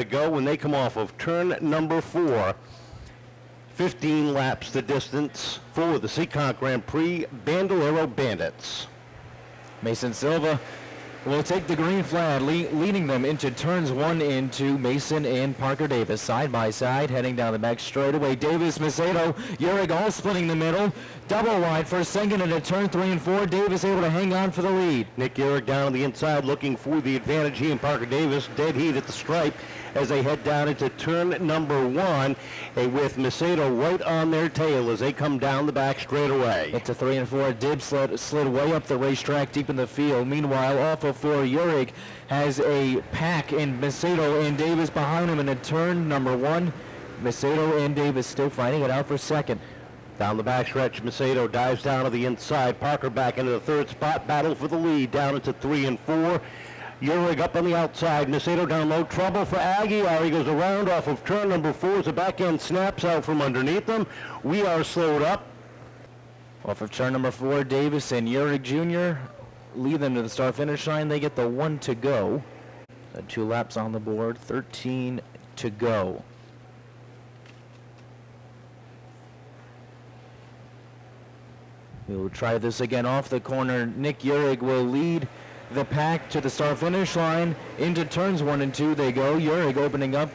go when they come off of turn number 4. 15 laps the distance for the Seekonk Grand Prix Bandolero Bandits. Mason Silva will take the green flag, leading them into turns 1 and 2. Mason and Parker Davis side by side, heading down the back straightaway. Davis, Macedo, Uhrig all splitting the middle. Double wide for second into turn 3 and 4. Davis able to hang on for the lead. Nick Uhrig down on the inside looking for the advantage. He and Parker Davis dead heat at the stripe as they head down into turn number 1, with Macedo right on their tail as they come down the back straightaway. Into 3 and 4, Dib slid way up the racetrack deep in the field. Meanwhile, off of 4, Uhrig has a pack, and Macedo and Davis behind him in turn number 1. Macedo and Davis still fighting it out for second. Down the backstretch, Macedo dives down to the inside. Parker back into the third spot, battle for the lead down into 3 and 4. Uhrig up on the outside. Macedo down low. Trouble for Aguiar. He goes around off of turn number 4 as the back end snaps out from underneath them. We are slowed up. Off of turn number 4, Davis and Uhrig Jr. lead them to the start finish line. They get the 1 to go. 2 laps on the board, 13 to go. We will try this again off the corner. Nick Uhrig will lead the pack to the start finish line. Into turns 1 and 2 they go. Uhrig opening up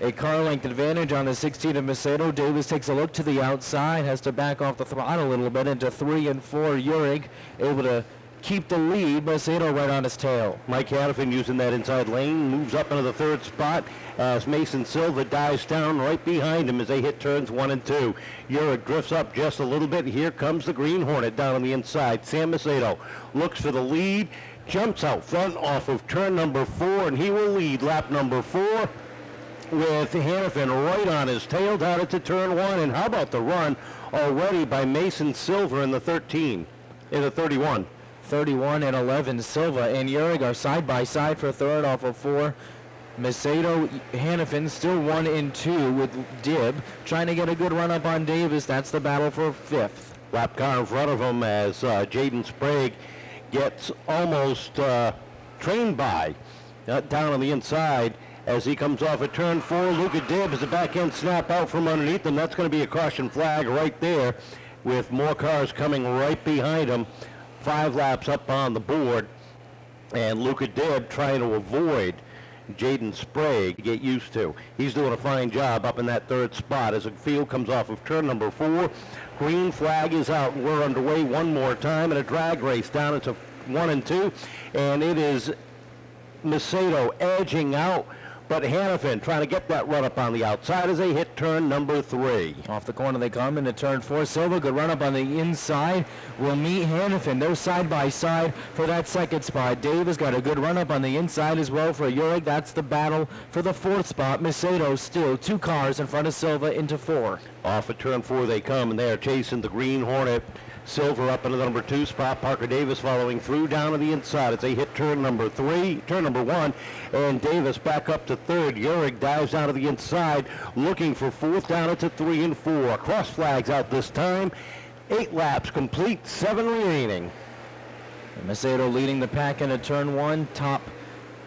a car length advantage on the 16 of Macedo. Davis takes a look to the outside, has to back off the throttle a little bit into 3 and 4. Uhrig able to keep the lead. Macedo right on his tail. Mike Hanafin using that inside lane, moves up into the third spot as Mason Silva dives down right behind him as they hit turns 1 and 2. Uhrig drifts up just a little bit. Here comes the Green Hornet down on the inside. Sam Macedo looks for the lead, jumps out front off of turn number 4, and he will lead lap number 4 with Hanafin right on his tail down into turn 1. And how about the run already by Mason Silva in the 31. 31 and 11, Silva and Uhrig are side by side for third off of 4. Macedo, Hanafin still 1 and 2 with Dib trying to get a good run up on Davis. That's the battle for 5th. Lap car in front of him as Jaden Sprague gets almost trained by down on the inside as he comes off at turn 4. Luka Dib as the back end snap out from underneath him. That's going to be a caution flag right there with more cars coming right behind him. 5 laps up on the board, and Luka Dib trying to avoid Jaden Sprague to get used to. He's doing a fine job up in that third spot as the field comes off of turn number 4. Green flag is out, and we're underway one more time in a drag race down into 1 and 2, and it is Macedo edging out, but Hanafin trying to get that run up on the outside as they hit turn number 3. Off the corner they come into turn 4. Silva, good run up on the inside, will meet Hanafin. They're side by side for that second spot. Davis got a good run up on the inside as well for Uhrig. That's the battle for the 4th spot. Macedo still 2 cars in front of Silva into 4. Off at turn 4 they come, and they are chasing the Green Hornet. Silva up into the number 2 spot. Parker Davis following through down to the inside as they hit turn number 1, and Davis back up to 3rd. Uhrig dives down to the inside looking for 4th down into 3 and 4. Cross flags out this time. 8 laps complete, 7 remaining. And Macedo leading the pack into turn 1, top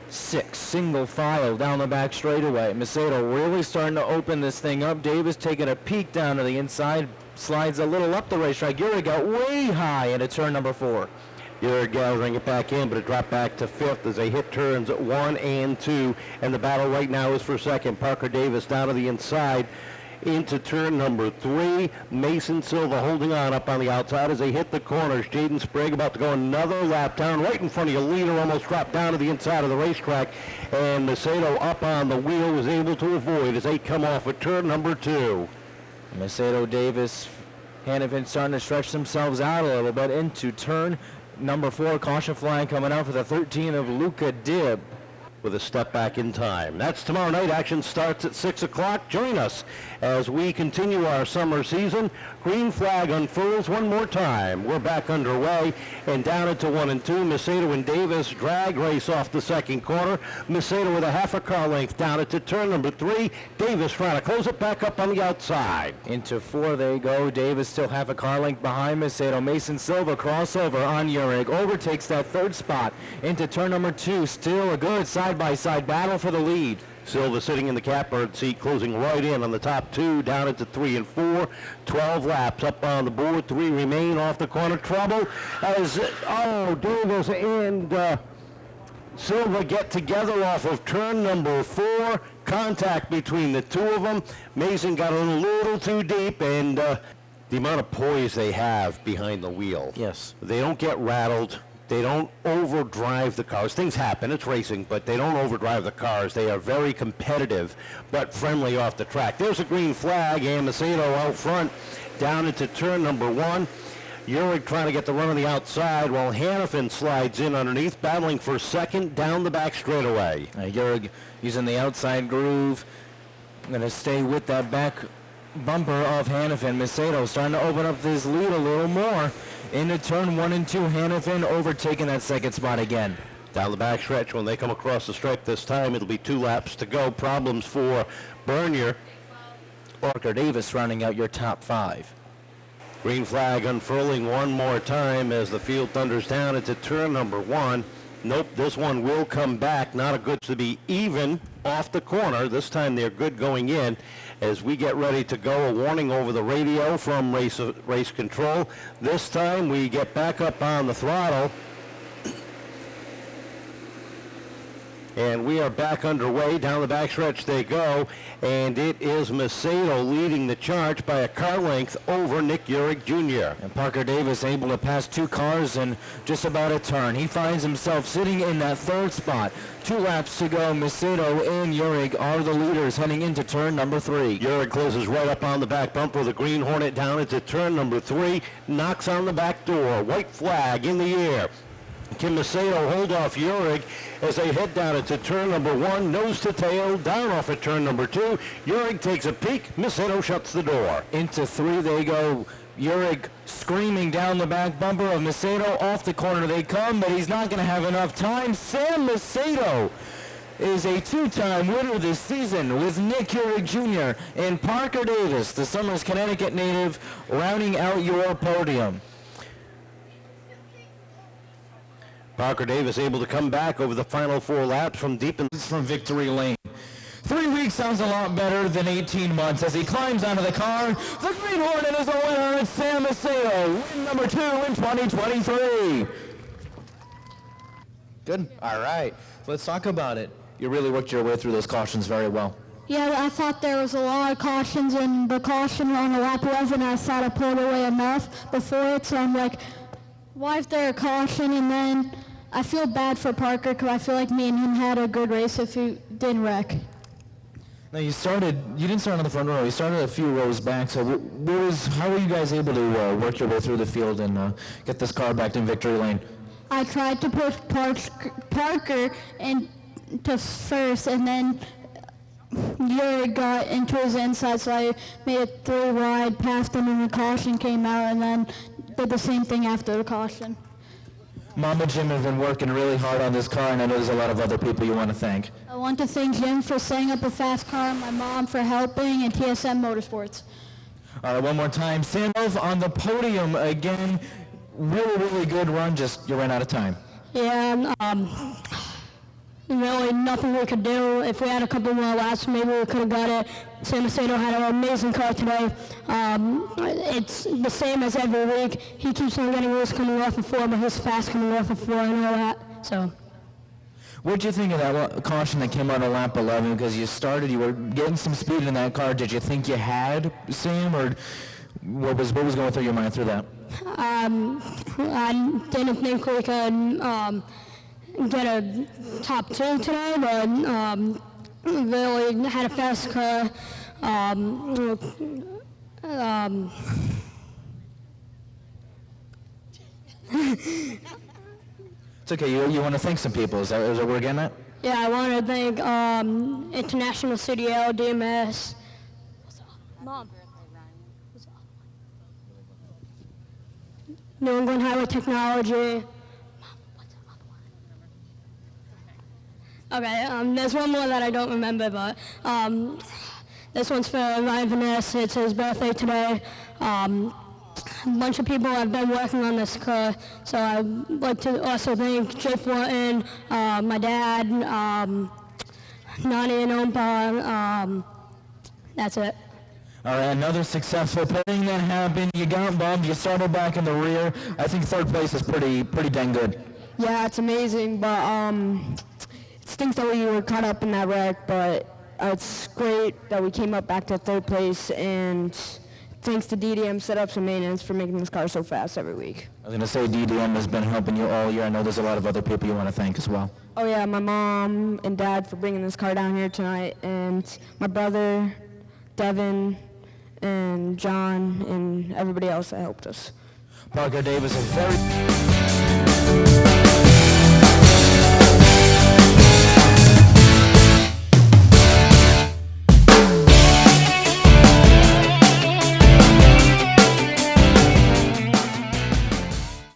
6, single file down the back straightaway. Macedo really starting to open this thing up. Davis taking a peek down to the inside, slides a little up the racetrack. Uhrig got way high into turn number 4. Uhrig gathering it back in, but it dropped back to 5th as they hit turns 1 and 2, and the battle right now is for 2nd. Parker Davis down to the inside into turn number 3. Mason Silva holding on up on the outside as they hit the corners. Jaden Sprague about to go another lap down right in front of your leader, almost dropped down to the inside of the racetrack, and Macedo up on the wheel was able to avoid as they come off at turn number 2. Macedo, Davis, Hanafin starting to stretch themselves out a little bit into turn number 4. Caution flag coming out for the 13 of Luka Dib. With a step back in time. That's tomorrow night. Action starts at 6 o'clock. Join us as we continue our summer season. Green flag unfurls one more time. We're back underway and down into 1 and 2. Macedo and Davis drag race off the second corner. Macedo with a half a car length down into turn number 3. Davis trying to close it back up on the outside. Into 4 they go. Davis still half a car length behind Macedo. Mason Silva crossover on Uhrig. Overtakes that 3rd spot into turn number 2. Still a good side-by-side battle for the lead. Silva sitting in the catbird seat, closing right in on the top two, down into 3 and 4. 12 laps up on the board. 3 remain off the corner. Trouble as, Davis and Silva get together off of turn number 4. Contact between the two of them. Mason got a little too deep, and the amount of poise they have behind the wheel. Yes. They don't get rattled. They don't overdrive the cars. Things happen, it's racing, but they don't overdrive the cars. They are very competitive, but friendly off the track. There's a green flag, and Macedo out front, down into turn number 1. Uhrig trying to get the run on the outside while Hanafin slides in underneath, battling for second down the back straightaway. Uhrig using the outside groove. I'm going to stay with that back bumper of Hanafin. Macedo starting to open up this lead a little more. Into turn 1 and 2, Hanafin overtaking that second spot again. Down the back stretch, when they come across the stripe this time, it'll be 2 laps to go. Problems for Bernier. Parker Davis rounding out your top 5. Green flag unfurling one more time as the field thunders down into turn number 1. Nope, this one will come back. Not a good to be even off the corner. This time they're good going in. As we get ready to go, a warning over the radio from race control. This time we get back up on the throttle. And we are back underway. Down the backstretch they go. And it is Macedo leading the charge by a car length over Nick Uhrig Jr. And Parker Davis able to pass 2 cars in just about a turn. He finds himself sitting in that 3rd spot. 2 laps to go. Macedo and Uhrig are the leaders heading into turn number 3. Uhrig closes right up on the back bumper. The Green Hornet down into turn number 3. Knocks on the back door. White flag in the air. Can Macedo hold off Uhrig as they head down into turn number 1, nose to tail, down off at turn number 2. Uhrig takes a peek. Macedo shuts the door. Into 3 they go. Uhrig screaming down the back bumper of Macedo. Off the corner they come, but he's not going to have enough time. Sam Macedo is a 2-time winner this season with Nick Uhrig Jr. and Parker Davis, the Summers, Connecticut native, rounding out your podium. Parker Davis able to come back over the final 4 laps from deep in From victory lane. 3 weeks sounds a lot better than 18 months as he climbs onto the car. The Green Hornet is the winner. It's Sam Macedo, win number 2 in 2023. Good. All right. Let's talk about it. You really worked your way through those cautions very well. Yeah, I thought there was a lot of cautions, and the caution on the lap 11, I thought I pulled away enough before it, so I'm like, why is there a caution? And then I feel bad for Parker because I feel like me and him had a good race if he didn't wreck. Now you didn't start on the front row. You started a few rows back. So how were you guys able to work your way through the field and get this car back in victory lane? I tried to push Parker into first, and then Uhrig got into his inside, so I made it 3 wide, passed him, and the caution came out, and then did the same thing after the caution. Mom and Jim have been working really hard on this car, and I know there's a lot of other people you want to thank. I want to thank Jim for setting up a fast car, my mom for helping, and TSM Motorsports. All right, one more time. Sandals on the podium again. Really, really good run. Just you ran out of time. Yeah, really nothing we could do. If we had a couple more laps, maybe we could have got it. Sam Macedo had an amazing car today. It's the same as every week. He keeps on getting loose coming off of 4, but he's fast coming off of 4 and all that. So. What did you think of that caution that came out of lap 11? Because you were getting some speed in that car. Did you think you had Sam, or what was going through your mind through that? I didn't think we could get a top 2 today, but really had a fast car. It's okay. You want to thank some people. Is that what we're getting at? Yeah, I want to thank International CDL, DMS. Mom. New England Highway Technology. Okay, there's one more that I don't remember, but this one's for Ryan Vanessa. It's his birthday today. A bunch of people have been working on this car, so I'd like to also thank Jay Fortin, my dad, Nani and Ompa. That's it. All right, another successful pairing that happened. You got bumped. You started back in the rear. I think third place is pretty dang good. Yeah, it's amazing, but it stinks that we were caught up in that wreck, but it's great that we came up back to third place, and thanks to DDM Setups and Maintenance for making this car so fast every week. I was going to say DDM has been helping you all year. I know there's a lot of other people you want to thank as well. Oh yeah, my mom and dad for bringing this car down here tonight, and my brother, Devin, and John, and everybody else that helped us. Parker Davis, a very...